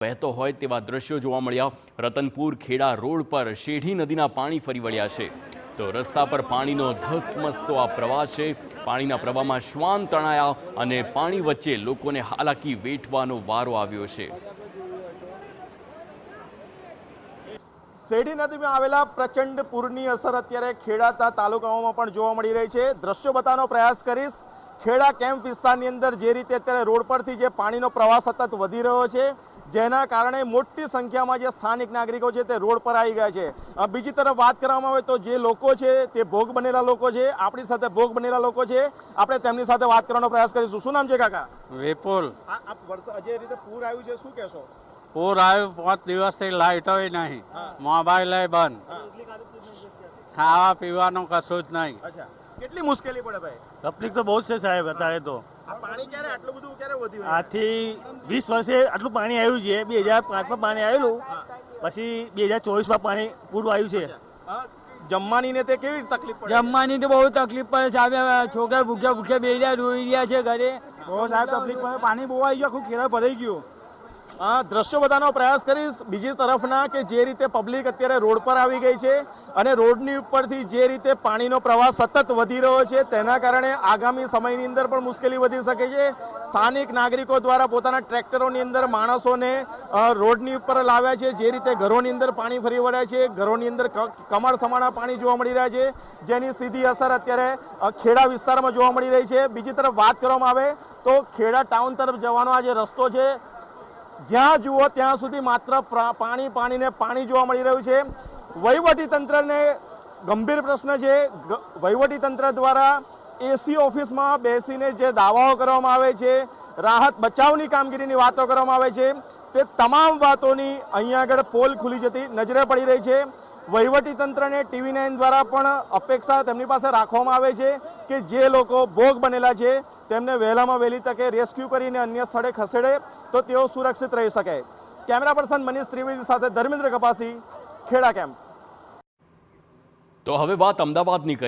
વહેતો હોય તેવા દ્રશ્યો જોવા મળ્યા। રતનપુર ખેડા રોડ પર શેઢી નદીના પાણી ફરી વળ્યા છે, તો રસ્તા પર પાણીનો ધસમસતો આ પ્રવાહ છે। પાણીના પ્રવાહમાં શ્વાન તણાયા અને પાણી વચ્ચે લોકોને હાલાકી વેઠવાનો વારો આવ્યો છે। શેઢી નદીમાં આવેલા પ્રચંડ પૂરની અસર અત્યારે ખેડા તાલુકાઓમાં પણ જોવા મળી રહી છે। દ્રશ્યો બતાવવાનો પ્રયાસ કરીશ। ખેડા કેમ્પ વિસ્તારની અંદર જે રીતે અત્યારે રોડ પરથી જે પાણીનો પ્રવાહ સતત વધી રહ્યો છે, જેના કારણે મોટી સંખ્યામાં જે સ્થાનિક નાગરિકો છે તે રોડ પર આવી ગયા છે। બીજી તરફ વાત કરવામાં આવે તો જે લોકો છે તે ભોગ બનેલા લોકો છે। આપણી સાથે ભોગ બનેલા લોકો છે, આપણે તેમની સાથે વાત કરવાનો પ્રયાસ કરીશું। શું નામ છે કાકા? વિપુલ। જે રીતે પૂર આવ્યું છે શું કહેશો? પૂર આવ્યું, 5 દિવસથી લાઇટો નહીં, મોબાઈલ બંધ, ખાવા પીવાનું કશું જ નહીં। કેટલી મુશ્કેલી પડે ભાઈ? તકલીફ તો બહુ જ છે સાહેબ। અત્યારે તો આ પાણી ક્યારે આટલું બધું ક્યારે વધ્યું? આજથી 20 વર્ષે આટલું પાણી આવ્યું છે। 2005માં પાણી આવેલું, પછી 2024માં પાણી પૂરું આવ્યું છે। જમવાની ને તે કેવી તકલીફ પડે? જમવાની તો બહુ તકલીફ પડે સાહેબ। છોકરા ભૂખ્યા બે રોઈ રહ્યા છે ઘરે। બહુ સાહેબ તકલીફ પડે, પાણી બહુ આવી ગયું, આખું ખેડા ભરાઈ ગયું। દ્રશ્યો બતાવવાનો પ્રયાસ કરીશ। બીજી તરફના કે જે રીતે પબ્લિક અત્યારે રોડ પર આવી ગઈ છે અને રોડની ઉપરથી જે રીતે પાણીનો પ્રવાહ સતત વધી રહ્યો છે, તેના કારણે આગામી સમયની અંદર પણ મુશ્કેલી વધી શકે છે। સ્થાનિક નાગરિકો દ્વારા પોતાના ટ્રેક્ટરોની અંદર માણસોને રોડની ઉપર લાવ્યા છે। જે રીતે ઘરોની અંદર પાણી ફરી વળ્યા છે, ઘરોની અંદર કમર સમાણા પાણી જોવા મળી રહ્યા છે, જેની સીધી અસર અત્યારે ખેડા વિસ્તારમાં જોવા મળી રહી છે। બીજી તરફ વાત કરવામાં આવે તો ખેડા ટાઉન તરફ જવાનો આ જે રસ્તો છે, જ્યાં જુઓ ત્યાં સુધી માત્ર પાણી ને પાણી જોવા મળી રહ્યું છે। વહીવટી તંત્રને ગંભીર પ્રશ્ન છે। વહીવટી તંત્ર દ્વારા એસી ઓફિસમાં બેસીને જે દાવાઓ કરવામાં આવે છે, રાહત બચાવની કામગીરીની વાતો કરવામાં આવે છે, તે તમામ વાતોની અહીંયા આગળ પોલ ખુલી જતી નજરે પડી રહી છે। વહીવટી તંત્રને TV9 દ્વારા પણ અપેક્ષા તેમની પાસે રાખવામાં આવે છે કે જે લોકો ભોગ બનેલા છે તેમને વહેલામાં વહેલી તકે રેસ્ક્યુ કરીને અન્ય સ્થળે ખસેડે તો તેઓ સુરક્ષિત રહી શકે। કેમેરા પર્સન મનીષ ત્રિવેદી સાથે ધર્મેન્દ્ર કપાસી, ખેડા કેમ્પ। તો હવે વાત અમદાવાદની કરી।